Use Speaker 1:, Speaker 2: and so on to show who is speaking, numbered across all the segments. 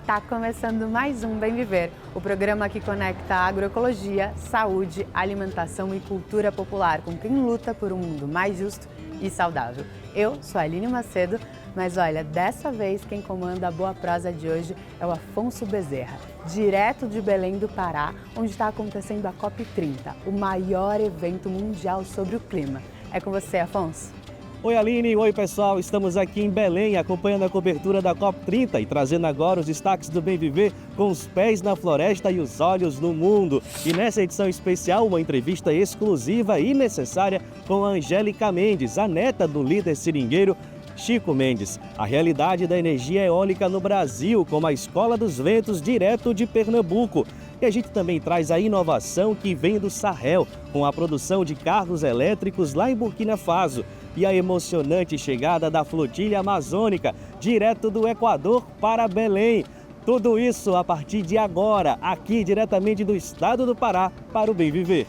Speaker 1: Tá começando mais um Bem Viver, o programa que conecta agroecologia, saúde, alimentação e cultura popular com quem luta por um mundo mais justo e saudável. Eu sou a Aline Macedo, mas olha, dessa vez quem comanda a boa prosa de hoje é o Afonso Bezerra, direto de Belém do Pará, onde está acontecendo a COP30, o maior evento mundial sobre o clima. É com você, Afonso.
Speaker 2: Oi Aline, oi pessoal, estamos aqui em Belém acompanhando a cobertura da COP30 e trazendo agora os destaques do Bem Viver com os pés na floresta e os olhos no mundo. E nessa edição especial, uma entrevista exclusiva e necessária com a Angélica Mendes, a neta do líder seringueiro Chico Mendes. A realidade da energia eólica no Brasil, como a Escola dos Ventos, direto de Pernambuco. E a gente também traz a inovação que vem do Sahel, com a produção de carros elétricos lá em Burkina Faso. E a emocionante chegada da flotilha amazônica, direto do Equador para Belém. Tudo isso a partir de agora, aqui diretamente do estado do Pará, para o Bem Viver.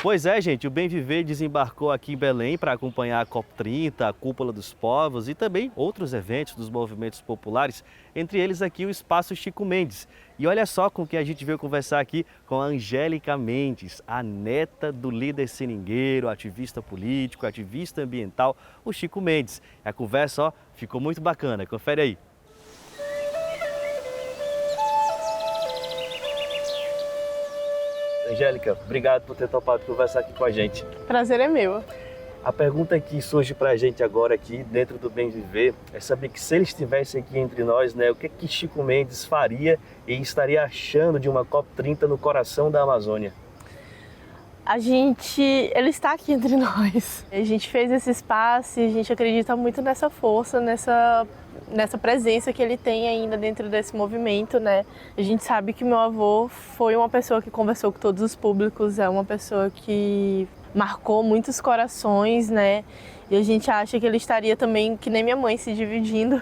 Speaker 2: Pois é, gente, o Bem Viver desembarcou aqui em Belém para acompanhar a COP30, a Cúpula dos Povos e também outros eventos dos movimentos populares, entre eles aqui o Espaço Chico Mendes. E olha só com quem a gente veio conversar aqui com a Angélica Mendes, a neta do líder seringueiro, ativista político, ativista ambiental, o Chico Mendes. A conversa, ó, ficou muito bacana, confere aí. Angélica, obrigado por ter topado conversar aqui com a gente.
Speaker 3: Prazer é meu.
Speaker 2: A pergunta que surge para a gente agora aqui dentro do Bem Viver é saber que se ele estivesse aqui entre nós, né, o que Chico Mendes faria e estaria achando de uma COP30 no coração da Amazônia?
Speaker 3: Ele está aqui entre nós. A gente fez esse espaço e a gente acredita muito nessa força, nessa presença que ele tem ainda dentro desse movimento, né? A gente sabe que meu avô foi uma pessoa que conversou com todos os públicos, é uma pessoa que marcou muitos corações, né? E a gente acha que ele estaria também, que nem minha mãe, se dividindo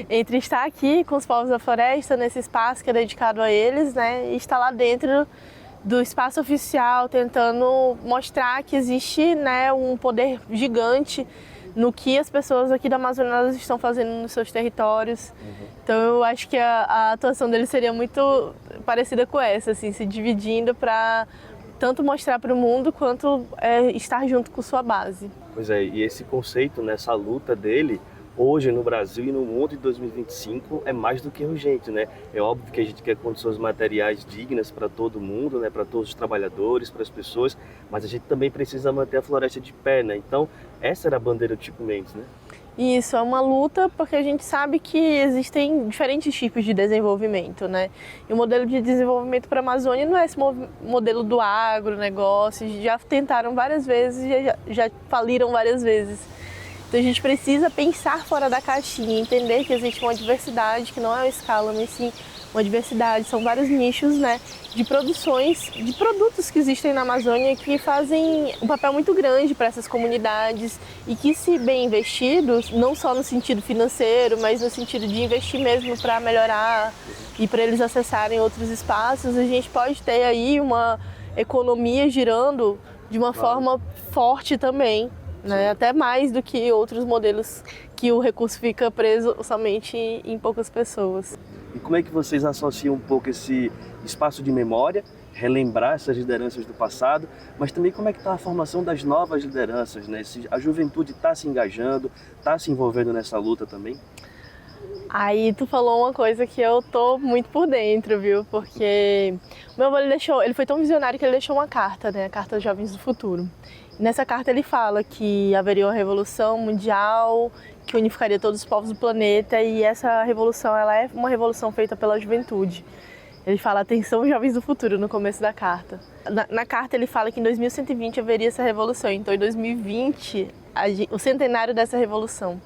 Speaker 3: entre estar aqui com os povos da floresta, nesse espaço que é dedicado a eles, né? E estar lá dentro do espaço oficial, tentando mostrar que existe, né, um poder gigante no que as pessoas aqui da Amazônia estão fazendo nos seus territórios. Então eu acho que a atuação dele seria muito parecida com essa, assim, se dividindo para tanto mostrar para o mundo quanto estar junto com sua base.
Speaker 2: Pois é, e esse conceito, nessa luta dele, hoje no Brasil e no mundo de 2025 é mais do que urgente, né? É óbvio que a gente quer condições materiais dignas para todo mundo, né? Para todos os trabalhadores, para as pessoas, mas a gente também precisa manter a floresta de pé, né? Então, essa era a bandeira do Chico Mendes, né?
Speaker 3: Isso, é uma luta porque a gente sabe que existem diferentes tipos de desenvolvimento, né? E o modelo de desenvolvimento para a Amazônia não é esse modelo do agronegócio, já tentaram várias vezes, já faliram várias vezes. Então a gente precisa pensar fora da caixinha, entender que existe uma diversidade, que não é uma escala, mas sim uma diversidade. São vários nichos, né, de produções, de produtos que existem na Amazônia que fazem um papel muito grande para essas comunidades e que, se bem investidos, não só no sentido financeiro, mas no sentido de investir mesmo para melhorar e para eles acessarem outros espaços, a gente pode ter aí uma economia girando de uma forma forte também. Né? Até mais do que outros modelos que o recurso fica preso somente em poucas pessoas.
Speaker 2: E como é que vocês associam um pouco esse espaço de memória, relembrar essas lideranças do passado, mas também como é que está a formação das novas lideranças, né? A juventude está se engajando, está se envolvendo nessa luta também?
Speaker 3: Aí tu falou uma coisa que eu tô muito por dentro, viu? Porque o meu avô, ele foi tão visionário que ele deixou uma carta, né? A Carta dos Jovens do Futuro. Nessa carta ele fala que haveria uma revolução mundial que unificaria todos os povos do planeta e essa revolução ela é uma revolução feita pela juventude. Ele fala, atenção jovens do futuro, no começo da carta. Na carta ele fala que em 2120 haveria essa revolução, então em 2020, o centenário dessa revolução.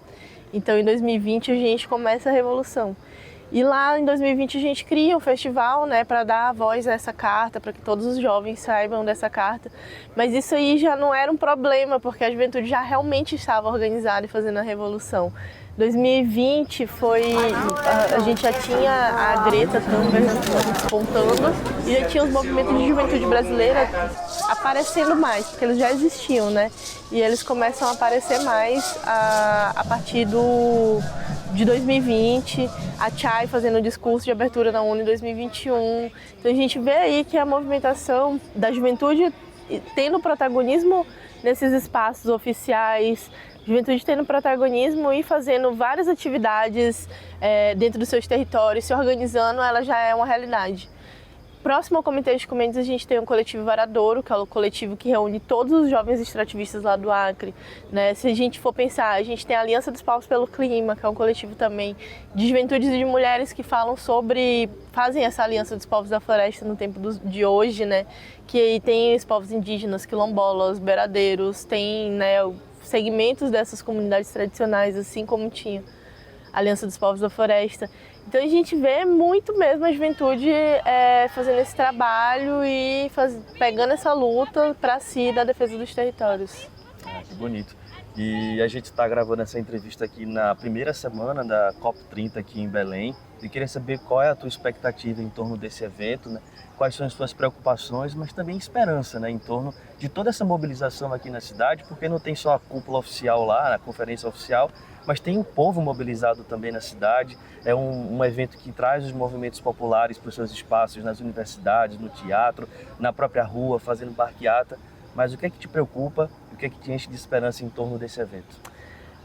Speaker 3: Então em 2020 a gente começa a revolução. E lá em 2020 a gente cria um festival, né, para dar voz a essa carta, para que todos os jovens saibam dessa carta. Mas isso aí já não era um problema, porque a juventude já realmente estava organizada e fazendo a revolução. 2020 a gente já tinha a Greta Thunberg despontando e já tinha os movimentos de juventude brasileira aparecendo mais, porque eles já existiam, né? E eles começam a aparecer mais a partir de 2020, a Chay fazendo o discurso de abertura na ONU em 2021. Então a gente vê aí que a movimentação da juventude tendo protagonismo nesses espaços oficiais, juventude tendo protagonismo e fazendo várias atividades dentro dos seus territórios, se organizando, ela já é uma realidade. Próximo ao Comitê Ecumenes, a gente tem o coletivo Varadouro, que é o coletivo que reúne todos os jovens extrativistas lá do Acre, né? Se a gente for pensar, a gente tem a Aliança dos Povos pelo Clima, que é um coletivo também de juventudes e de mulheres que fazem essa Aliança dos Povos da Floresta no tempo de hoje, né? Que aí tem os povos indígenas, quilombolas, beradeiros, tem, né, segmentos dessas comunidades tradicionais, assim como tinha a Aliança dos Povos da Floresta. Então a gente vê muito mesmo a juventude fazendo esse trabalho e pegando essa luta para si da defesa dos territórios.
Speaker 4: Que bonito. E a gente está gravando essa entrevista aqui na primeira semana da COP30 aqui em Belém. E queria saber qual é a tua expectativa em torno desse evento, né? Quais são as tuas preocupações, mas também esperança, né, em torno de toda essa mobilização aqui na cidade, porque não tem só a cúpula oficial lá, a conferência oficial, mas tem o povo mobilizado também na cidade. É um evento que traz os movimentos populares para os seus espaços, nas universidades, no teatro, na própria rua, fazendo barqueata. Mas o que é que te preocupa, o que é que te enche de esperança em torno desse evento?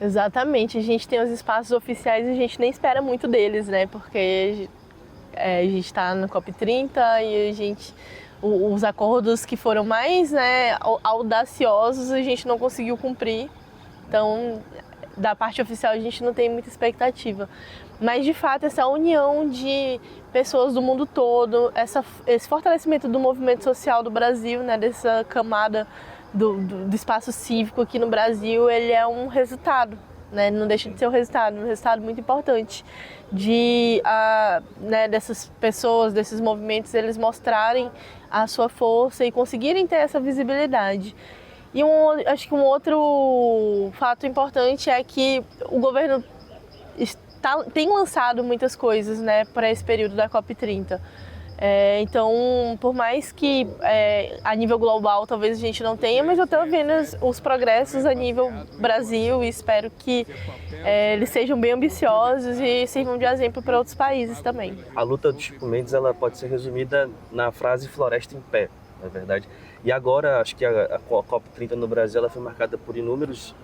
Speaker 3: Exatamente, a gente tem os espaços oficiais e a gente nem espera muito deles, né? Porque a gente está no COP30 e os acordos que foram mais, né, audaciosos a gente não conseguiu cumprir. Então, da parte oficial a gente não tem muita expectativa. Mas, de fato, essa união de pessoas do mundo todo, esse fortalecimento do movimento social do Brasil, né, dessa camada do espaço cívico aqui no Brasil, ele é um resultado, né? Não deixa de ser um resultado muito importante né, dessas pessoas, desses movimentos, eles mostrarem a sua força e conseguirem ter essa visibilidade. E acho que um outro fato importante é que o governo tem lançado muitas coisas, né, para esse período da COP30. Então, por mais que a nível global talvez a gente não tenha, mas eu estou vendo os progressos a nível Brasil e espero que eles sejam bem ambiciosos e sirvam de exemplo para outros países também.
Speaker 4: A luta dos Ecumenes, ela pode ser resumida na frase floresta em pé, na verdade. E agora, acho que a COP30 no Brasil ela foi marcada por inúmeros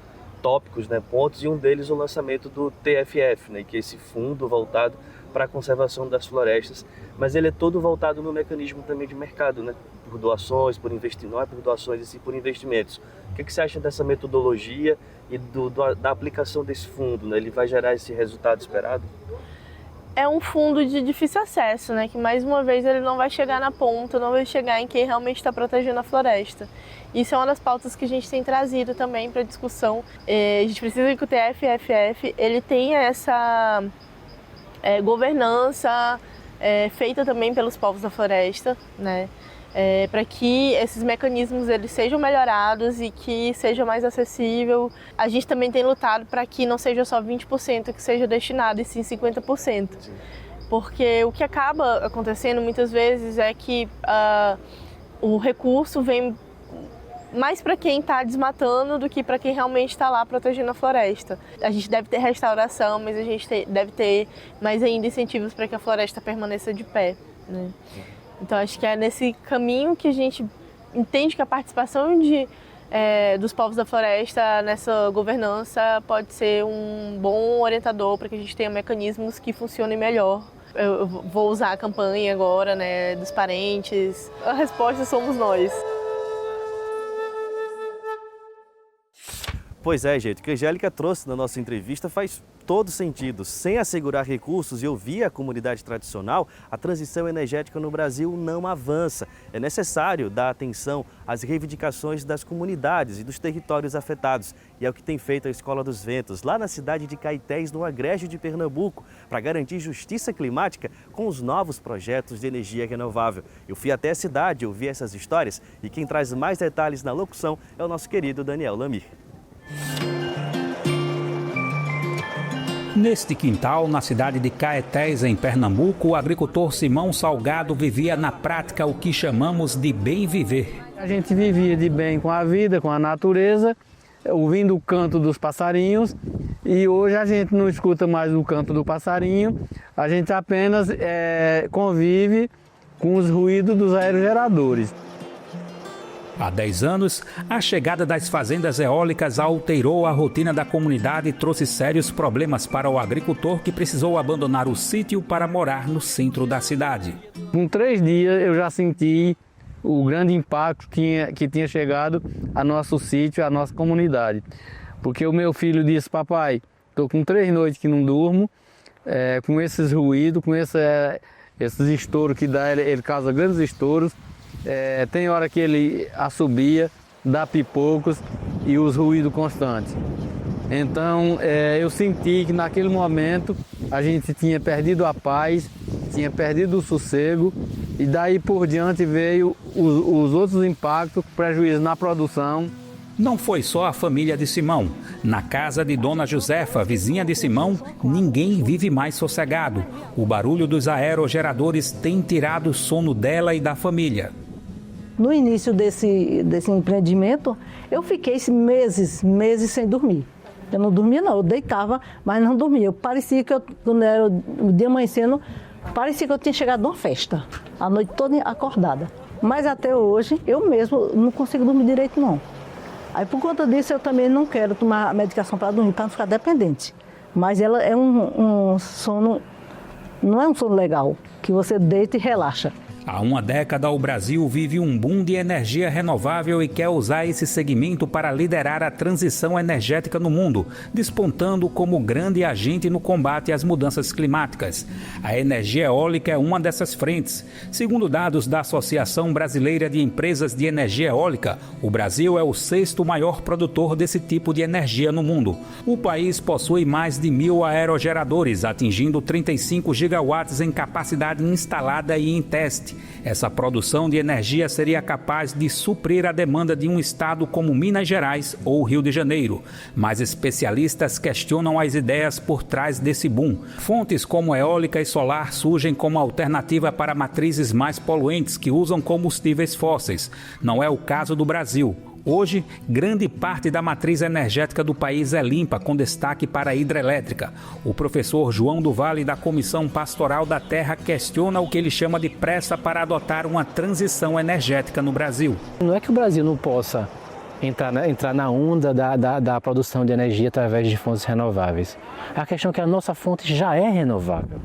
Speaker 4: tópicos, né, pontos, e um deles o lançamento do TFF, né, que é esse fundo voltado para a conservação das florestas, mas ele é todo voltado no mecanismo também de mercado, né, por doações, por investimento, não é por doações, e sim por investimentos. O que você acha dessa metodologia e da aplicação desse fundo, né? Ele vai gerar esse resultado esperado?
Speaker 3: É um fundo de difícil acesso, né? Que mais uma vez ele não vai chegar na ponta, não vai chegar em quem realmente está protegendo a floresta. Isso é uma das pautas que a gente tem trazido também para discussão. A gente precisa que o TFF ele tenha essa governança feita também pelos povos da floresta, né? Para que esses mecanismos eles sejam melhorados e que seja mais acessível. A gente também tem lutado para que não seja só 20% que seja destinado, e sim 50%. Sim. Porque o que acaba acontecendo muitas vezes é que o recurso vem mais para quem está desmatando do que para quem realmente está lá protegendo a floresta. A gente deve ter restauração, mas a gente deve ter mais ainda incentivos para que a floresta permaneça de pé, né? Então acho que é nesse caminho que a gente entende que a participação dos povos da floresta nessa governança pode ser um bom orientador para que a gente tenha mecanismos que funcionem melhor. Eu vou usar a campanha agora, né, dos parentes. A resposta somos nós.
Speaker 2: Pois é, gente, o que a Angélica trouxe na nossa entrevista faz todo sentido. Sem assegurar recursos e ouvir a comunidade tradicional, a transição energética no Brasil não avança. É necessário dar atenção às reivindicações das comunidades e dos territórios afetados. E é o que tem feito a Escola dos Ventos, lá na cidade de Caetés, no Agreste de Pernambuco, para garantir justiça climática com os novos projetos de energia renovável. Eu fui até a cidade, ouvi essas histórias e quem traz mais detalhes na locução é o nosso querido Daniel Lamir.
Speaker 5: Neste quintal, na cidade de Caetés, em Pernambuco, o agricultor Simão Salgado vivia na prática o que chamamos de bem viver.
Speaker 6: A gente vivia de bem com a vida, com a natureza, ouvindo o canto dos passarinhos e hoje a gente não escuta mais o canto do passarinho, a gente apenas convive com os ruídos dos aerogeradores.
Speaker 5: Há 10 anos, a chegada das fazendas eólicas alterou a rotina da comunidade e trouxe sérios problemas para o agricultor que precisou abandonar o sítio para morar no centro da cidade.
Speaker 6: Com 3 dias eu já senti o grande impacto que tinha chegado a nosso sítio, a nossa comunidade. Porque o meu filho disse: papai, estou com 3 noites que não durmo, com esses ruídos, com esses estouros que dá, ele causa grandes estouros. Tem hora que ele assobia, dá pipocos e os ruídos constantes. Então eu senti que naquele momento a gente tinha perdido a paz, tinha perdido o sossego, e daí por diante veio os outros impactos, prejuízo na produção.
Speaker 5: Não foi só a família de Simão. Na casa de Dona Josefa, vizinha de Simão, ninguém vive mais sossegado. O barulho dos aerogeradores tem tirado o sono dela e da família.
Speaker 7: No início desse empreendimento, eu fiquei meses sem dormir. Eu não dormia não, eu deitava, mas não dormia. Eu parecia que quando era o dia amanhecendo, parecia que eu tinha chegado numa festa, a noite toda acordada. Mas até hoje, eu mesmo não consigo dormir direito não. Aí por conta disso eu também não quero tomar medicação para dormir, para não ficar dependente. Mas ela é um sono, não é um sono legal, que você deita e relaxa.
Speaker 5: Há uma década, o Brasil vive um boom de energia renovável e quer usar esse segmento para liderar a transição energética no mundo, despontando como grande agente no combate às mudanças climáticas. A energia eólica é uma dessas frentes. Segundo dados da Associação Brasileira de Empresas de Energia Eólica, o Brasil é o 6º maior produtor desse tipo de energia no mundo. O país possui mais de 1.000 aerogeradores, atingindo 35 gigawatts em capacidade instalada e em teste. Essa produção de energia seria capaz de suprir a demanda de um estado como Minas Gerais ou Rio de Janeiro. Mas especialistas questionam as ideias por trás desse boom. Fontes como eólica e solar surgem como alternativa para matrizes mais poluentes que usam combustíveis fósseis. Não é o caso do Brasil. Hoje, grande parte da matriz energética do país é limpa, com destaque para a hidrelétrica. O professor João do Vale, da Comissão Pastoral da Terra, questiona o que ele chama de pressa para adotar uma transição energética no Brasil.
Speaker 8: Não é que o Brasil não possa entrar na onda da produção de energia através de fontes renováveis. A questão é que a nossa fonte já é renovável.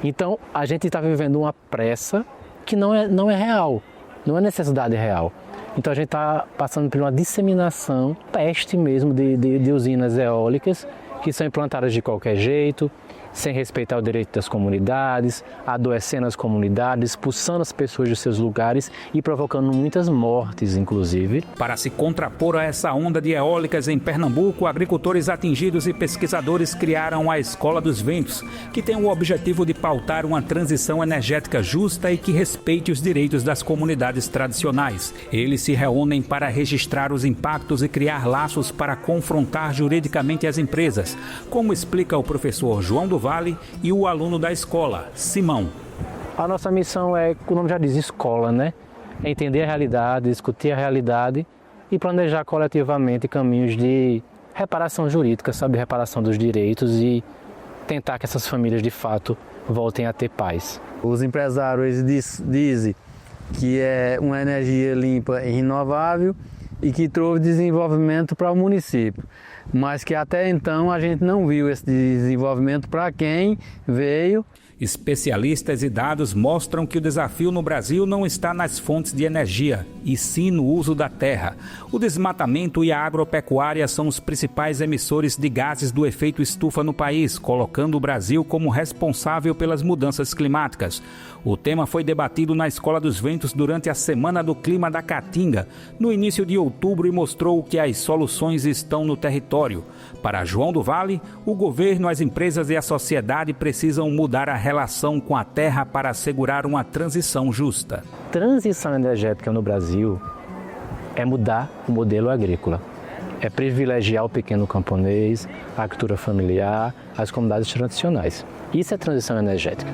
Speaker 8: Então, a gente está vivendo uma pressa que não é real, não é necessidade real. Então a gente está passando por uma disseminação, teste mesmo de usinas eólicas que são implantadas de qualquer jeito, sem respeitar o direito das comunidades, adoecendo as comunidades, expulsando as pessoas de seus lugares e provocando muitas mortes, inclusive.
Speaker 5: Para se contrapor a essa onda de eólicas em Pernambuco, agricultores atingidos e pesquisadores criaram a Escola dos Ventos, que tem o objetivo de pautar uma transição energética justa e que respeite os direitos das comunidades tradicionais. Eles se reúnem para registrar os impactos e criar laços para confrontar juridicamente as empresas, como explica o professor João do Vale e o aluno da escola, Simão.
Speaker 8: A nossa missão é, o nome já diz, escola, né? É entender a realidade, discutir a realidade e planejar coletivamente caminhos de reparação jurídica, sabe? Reparação dos direitos e tentar que essas famílias, de fato, voltem a ter paz.
Speaker 6: Os empresários dizem que é uma energia limpa e renovável e que trouxe desenvolvimento para o município, mas que até então a gente não viu esse desenvolvimento para quem veio.
Speaker 5: Especialistas e dados mostram que o desafio no Brasil não está nas fontes de energia, e sim no uso da terra. O desmatamento e a agropecuária são os principais emissores de gases do efeito estufa no país, colocando o Brasil como responsável pelas mudanças climáticas. O tema foi debatido na Escola dos Ventos durante a Semana do Clima da Caatinga, no início de outubro, e mostrou que as soluções estão no território. Para João do Vale, o governo, as empresas e a sociedade precisam mudar a relação com a terra para assegurar uma transição justa.
Speaker 8: Transição energética no Brasil é mudar o modelo agrícola. É privilegiar o pequeno camponês, a agricultura familiar, as comunidades tradicionais. Isso é transição energética.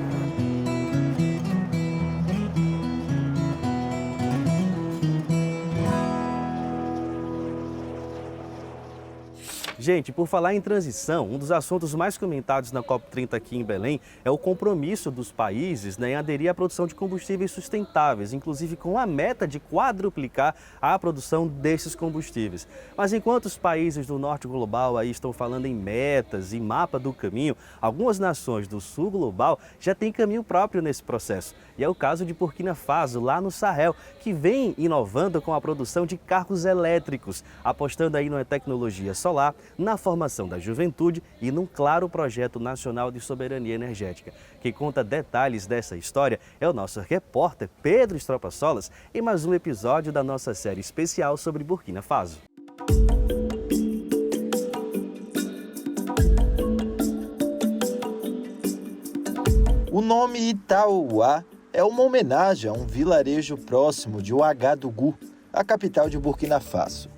Speaker 2: Gente, por falar em transição, um dos assuntos mais comentados na COP30 aqui em Belém é o compromisso dos países em aderir à produção de combustíveis sustentáveis, inclusive com a meta de quadruplicar a produção desses combustíveis. Mas enquanto os países do norte global aí estão falando em metas e mapa do caminho, algumas nações do sul global já têm caminho próprio nesse processo. E é o caso de Burkina Faso, lá no Sahel, que vem inovando com a produção de carros elétricos, apostando aí na tecnologia solar, na formação da juventude e num claro projeto nacional de soberania energética. Quem conta detalhes dessa história é o nosso repórter Pedro Estropaçolas em mais um episódio da nossa série especial sobre Burkina Faso.
Speaker 9: O nome Itaouá é uma homenagem a um vilarejo próximo de Ouagadougou, a capital de Burkina Faso.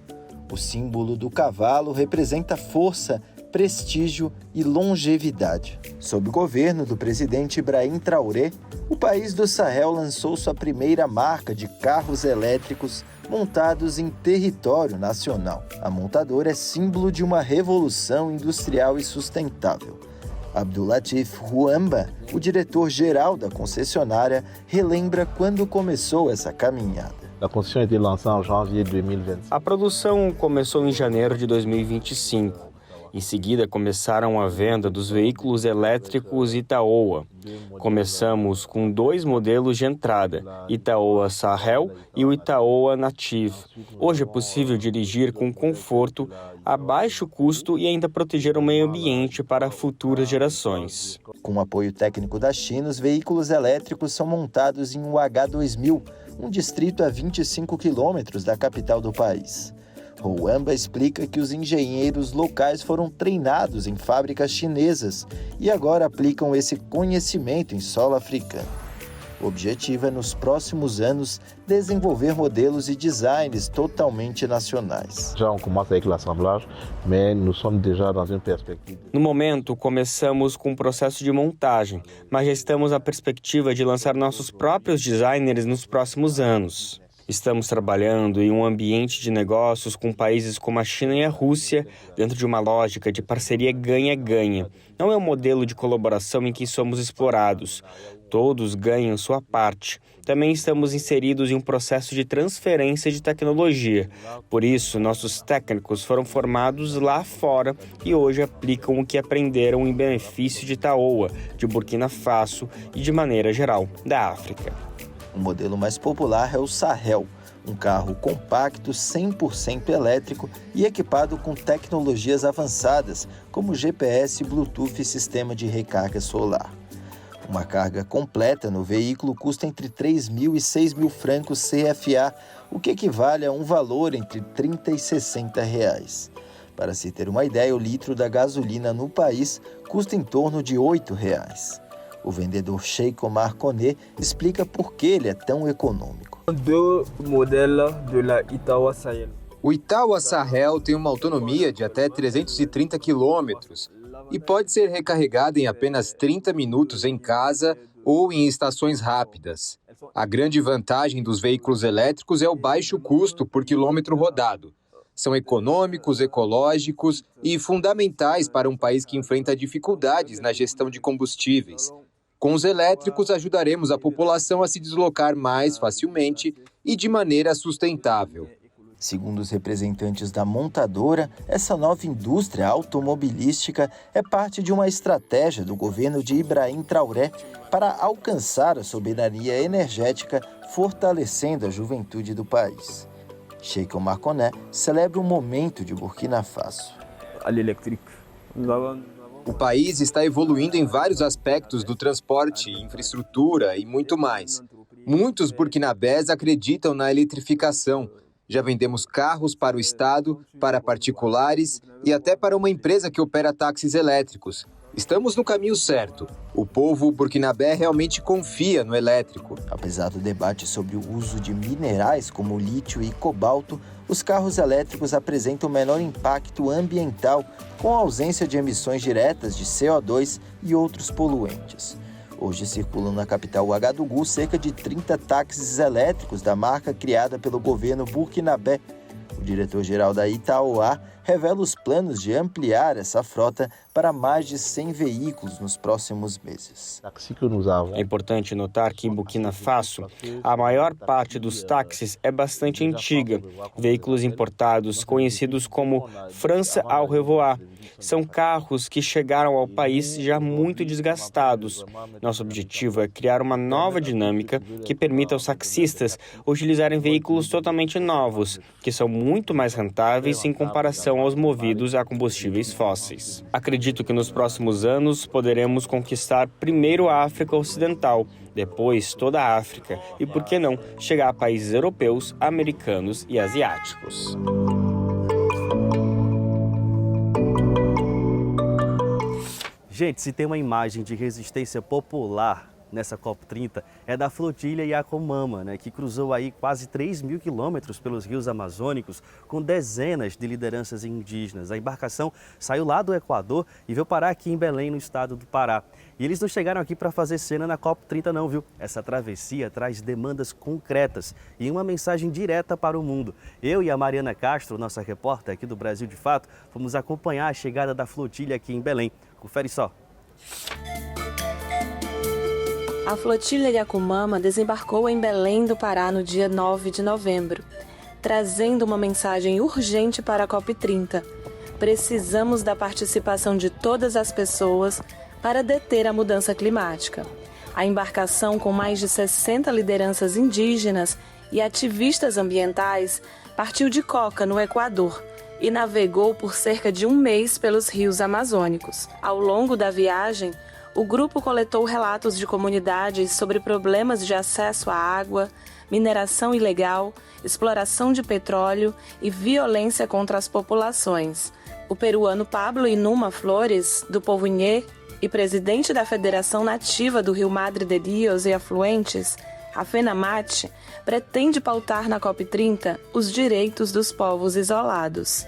Speaker 9: O símbolo do cavalo representa força, prestígio e longevidade. Sob o governo do presidente Ibrahim Traoré, o país do Sahel lançou sua primeira marca de carros elétricos montados em território nacional. A montadora é símbolo de uma revolução industrial e sustentável. Abdulatif Ruamba, o diretor-geral da concessionária, relembra quando começou essa caminhada.
Speaker 10: A produção começou em janeiro de 2025. Em seguida, começaram a venda dos veículos elétricos Itaouá. Começamos com 2 modelos de entrada, Itaouá Sahel e o Itaouá Native. Hoje é possível dirigir com conforto, a baixo custo e ainda proteger o meio ambiente para futuras gerações.
Speaker 9: Com o apoio técnico da China, os veículos elétricos são montados em Ouagadougou, um distrito a 25 quilômetros da capital do país. Ruamba explica que os engenheiros locais foram treinados em fábricas chinesas e agora aplicam esse conhecimento em solo africano. O objetivo é, nos próximos anos, desenvolver modelos e designs totalmente nacionais.
Speaker 10: No momento, começamos com o processo de montagem, mas já estamos na perspectiva de lançar nossos próprios designers nos próximos anos. Estamos trabalhando em um ambiente de negócios com países como a China e a Rússia, dentro de uma lógica de parceria ganha-ganha. Não é um modelo de colaboração em que somos explorados. Todos ganham sua parte. Também estamos inseridos em um processo de transferência de tecnologia. Por isso, nossos técnicos foram formados lá fora e hoje aplicam o que aprenderam em benefício de Itaouá, de Burkina Faso e, de maneira geral, da África.
Speaker 9: O modelo mais popular é o Sahel, um carro compacto 100% elétrico e equipado com tecnologias avançadas, como GPS, Bluetooth e sistema de recarga solar. Uma carga completa no veículo custa entre 3.000 e 6.000 francos CFA, o que equivale a um valor entre 30 e 60 reais. Para se ter uma ideia, o litro da gasolina no país custa em torno de 8 reais. O vendedor Sheikh Omar Koné explica por que ele é tão econômico.
Speaker 11: O Itaouá Sahel tem uma autonomia de até 330 quilômetros e pode ser recarregado em apenas 30 minutos em casa ou em estações rápidas. A grande vantagem dos veículos elétricos é o baixo custo por quilômetro rodado. São econômicos, ecológicos e fundamentais para um país que enfrenta dificuldades na gestão de combustíveis. Com os elétricos, ajudaremos a população a se deslocar mais facilmente e de maneira sustentável.
Speaker 9: Segundo os representantes da montadora, essa nova indústria automobilística é parte de uma estratégia do governo de Ibrahim Traoré para alcançar a soberania energética, fortalecendo a juventude do país. Sheikh Omar Koné celebra o momento de Burkina Faso.
Speaker 11: O país está evoluindo em vários aspectos do transporte, infraestrutura e muito mais. Muitos burkinabés acreditam na eletrificação. Já vendemos carros para o Estado, para particulares e até para uma empresa que opera táxis elétricos. Estamos no caminho certo. O povo burkinabé realmente confia no elétrico.
Speaker 9: Apesar do debate sobre o uso de minerais como lítio e cobalto, os carros elétricos apresentam menor impacto ambiental, com a ausência de emissões diretas de CO2 e outros poluentes. Hoje circulam na capital Ouagadougou cerca de 30 táxis elétricos da marca criada pelo governo burkinabé. O diretor-geral da Itauá revela os planos de ampliar essa frota para mais de 100 veículos nos próximos meses.
Speaker 10: É importante notar que em Burkina Faso, a maior parte dos táxis é bastante antiga. Veículos importados, conhecidos como França ao Revoar, são carros que chegaram ao país já muito desgastados. Nosso objetivo é criar uma nova dinâmica que permita aos taxistas utilizarem veículos totalmente novos, que são muito mais rentáveis em comparação aos movidos a combustíveis fósseis. Acredito que nos próximos anos poderemos conquistar primeiro a África Ocidental, depois toda a África e, por que não, chegar a países europeus, americanos e asiáticos.
Speaker 2: Gente, se tem uma imagem de resistência popular nessa COP30, é da flotilha Yakomama, que cruzou aí quase 3.000 quilômetros pelos rios amazônicos com dezenas de lideranças indígenas. A embarcação saiu lá do Equador e veio parar aqui em Belém, no estado do Pará. E eles não chegaram aqui para fazer cena na COP30 não, viu? Essa travessia traz demandas concretas e uma mensagem direta para o mundo. Eu e a Mariana Castro, nossa repórter aqui do Brasil de Fato, fomos acompanhar a chegada da flotilha aqui em Belém. Confere só.
Speaker 12: A flotilha Yakomama desembarcou em Belém do Pará no dia 9 de novembro, trazendo uma mensagem urgente para a COP30. Precisamos da participação de todas as pessoas para deter a mudança climática. A embarcação, com mais de 60 lideranças indígenas e ativistas ambientais, partiu de Coca, no Equador, e navegou por cerca de um mês pelos rios amazônicos. Ao longo da viagem, o grupo coletou relatos de comunidades sobre problemas de acesso à água, mineração ilegal, exploração de petróleo e violência contra as populações. O peruano Pablo Inuma Flores, do povo Inhê, e presidente da Federação Nativa do Rio Madre de Dios e Afluentes, a FENAMAT, pretende pautar na COP30 os direitos dos povos isolados.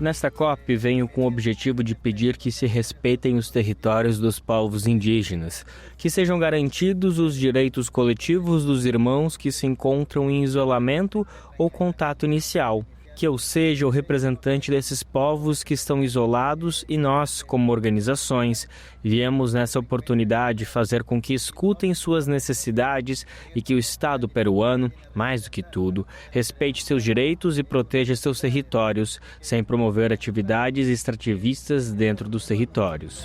Speaker 10: Nesta COP, venho com o objetivo de pedir que se respeitem os territórios dos povos indígenas, que sejam garantidos os direitos coletivos dos irmãos que se encontram em isolamento ou contato inicial, que eu seja o representante desses povos que estão isolados e nós, como organizações, viemos nessa oportunidade fazer com que escutem suas necessidades e que o Estado peruano, mais do que tudo, respeite seus direitos e proteja seus territórios, sem promover atividades extrativistas dentro dos territórios.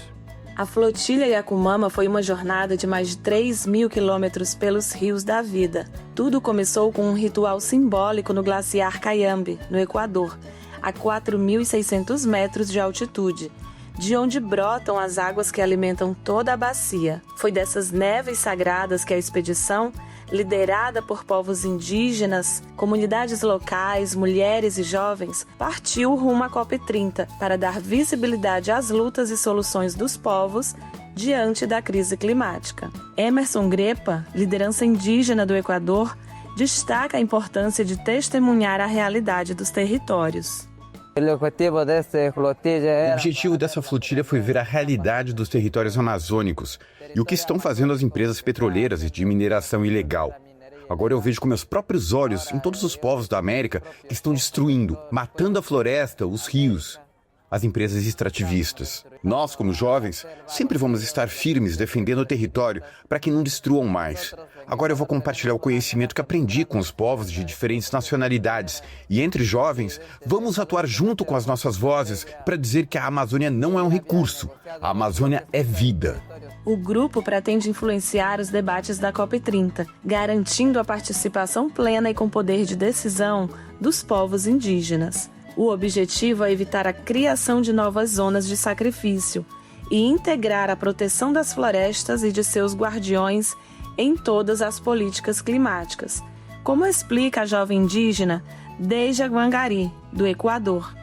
Speaker 12: A flotilha Yakomama foi uma jornada de mais de 3.000 quilômetros pelos rios da vida. Tudo começou com um ritual simbólico no glaciar Cayambe, no Equador, a 4.600 metros de altitude, de onde brotam as águas que alimentam toda a bacia. Foi dessas néveis sagradas que a expedição, liderada por povos indígenas, comunidades locais, mulheres e jovens, partiu rumo à COP30 para dar visibilidade às lutas e soluções dos povos diante da crise climática. Emerson Grepa, liderança indígena do Equador, destaca a importância de testemunhar a realidade dos territórios.
Speaker 13: O objetivo dessa flotilha foi ver a realidade dos territórios amazônicos e o que estão fazendo as empresas petroleiras e de mineração ilegal. Agora eu vejo com meus próprios olhos em todos os povos da América que estão destruindo, matando a floresta, os rios, as empresas extrativistas. Nós, como jovens, sempre vamos estar firmes defendendo o território para que não destruam mais. Agora eu vou compartilhar o conhecimento que aprendi com os povos de diferentes nacionalidades. E entre jovens, vamos atuar junto com as nossas vozes para dizer que a Amazônia não é um recurso. A Amazônia é vida.
Speaker 12: O grupo pretende influenciar os debates da COP30, garantindo a participação plena e com poder de decisão dos povos indígenas. O objetivo é evitar a criação de novas zonas de sacrifício e integrar a proteção das florestas e de seus guardiões em todas as políticas climáticas, como explica a jovem indígena Deja Guangari, do Equador.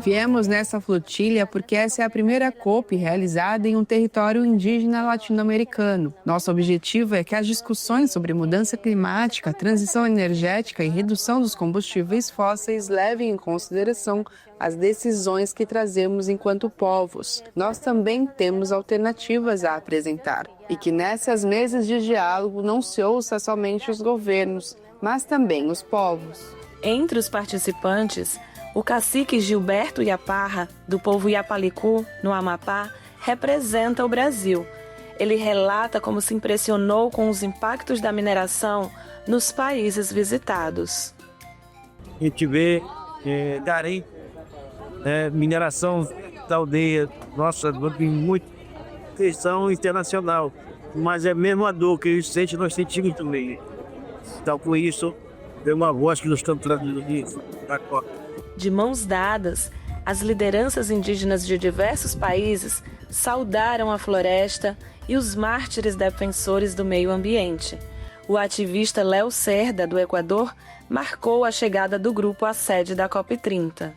Speaker 14: Viemos nessa flotilha porque essa é a primeira COP realizada em um território indígena latino-americano. Nosso objetivo é que as discussões sobre mudança climática, transição energética e redução dos combustíveis fósseis levem em consideração as decisões que trazemos enquanto povos. Nós também temos alternativas a apresentar e que nessas mesas de diálogo não se ouça somente os governos, mas também os povos.
Speaker 12: Entre os participantes, o cacique Gilberto Iaparra, do povo Yapalicu, no Amapá, representa o Brasil. Ele relata como se impressionou com os impactos da mineração nos países visitados.
Speaker 15: A gente vê garimpo, mineração da aldeia, nossa, tem muita questão internacional, mas é a mesma dor que eles sentem, nós sentimos também. Então, com isso, tem uma voz que nós estamos trazendo da COP.
Speaker 12: De mãos dadas, as lideranças indígenas de diversos países saudaram a floresta e os mártires defensores do meio ambiente. O ativista Léo Cerda, do Equador, marcou a chegada do grupo à sede da COP30.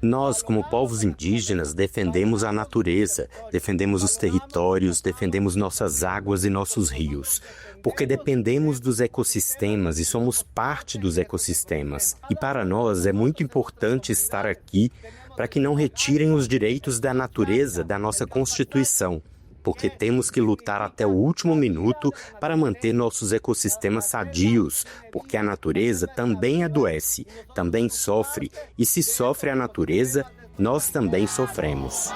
Speaker 16: Nós, como povos indígenas, defendemos a natureza, defendemos os territórios, defendemos nossas águas e nossos rios, porque dependemos dos ecossistemas e somos parte dos ecossistemas. E para nós é muito importante estar aqui para que não retirem os direitos da natureza da nossa Constituição, porque temos que lutar até o último minuto para manter nossos ecossistemas sadios, porque a natureza também adoece, também sofre, e se sofre a natureza, nós também sofremos.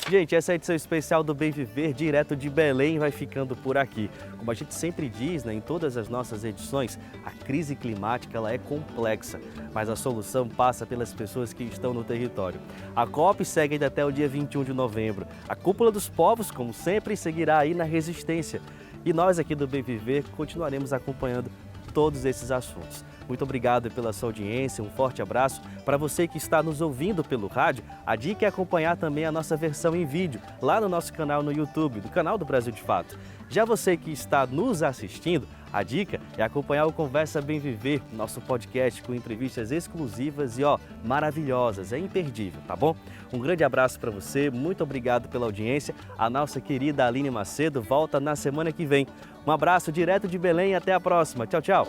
Speaker 2: Gente, essa edição especial do Bem Viver, direto de Belém, vai ficando por aqui. Como a gente sempre diz, em todas as nossas edições, a crise climática ela é complexa, mas a solução passa pelas pessoas que estão no território. A COP segue ainda até o dia 21 de novembro. A Cúpula dos Povos, como sempre, seguirá aí na resistência. E nós aqui do Bem Viver continuaremos acompanhando todos esses assuntos. Muito obrigado pela sua audiência, um forte abraço. Para você que está nos ouvindo pelo rádio, a dica é acompanhar também a nossa versão em vídeo, lá no nosso canal no YouTube, do canal do Brasil de Fato. Já você que está nos assistindo, a dica é acompanhar o Conversa Bem Viver, nosso podcast com entrevistas exclusivas e maravilhosas, é imperdível, tá bom? Um grande abraço para você, muito obrigado pela audiência. A nossa querida Aline Macedo volta na semana que vem. Um abraço direto de Belém e até a próxima. Tchau, tchau.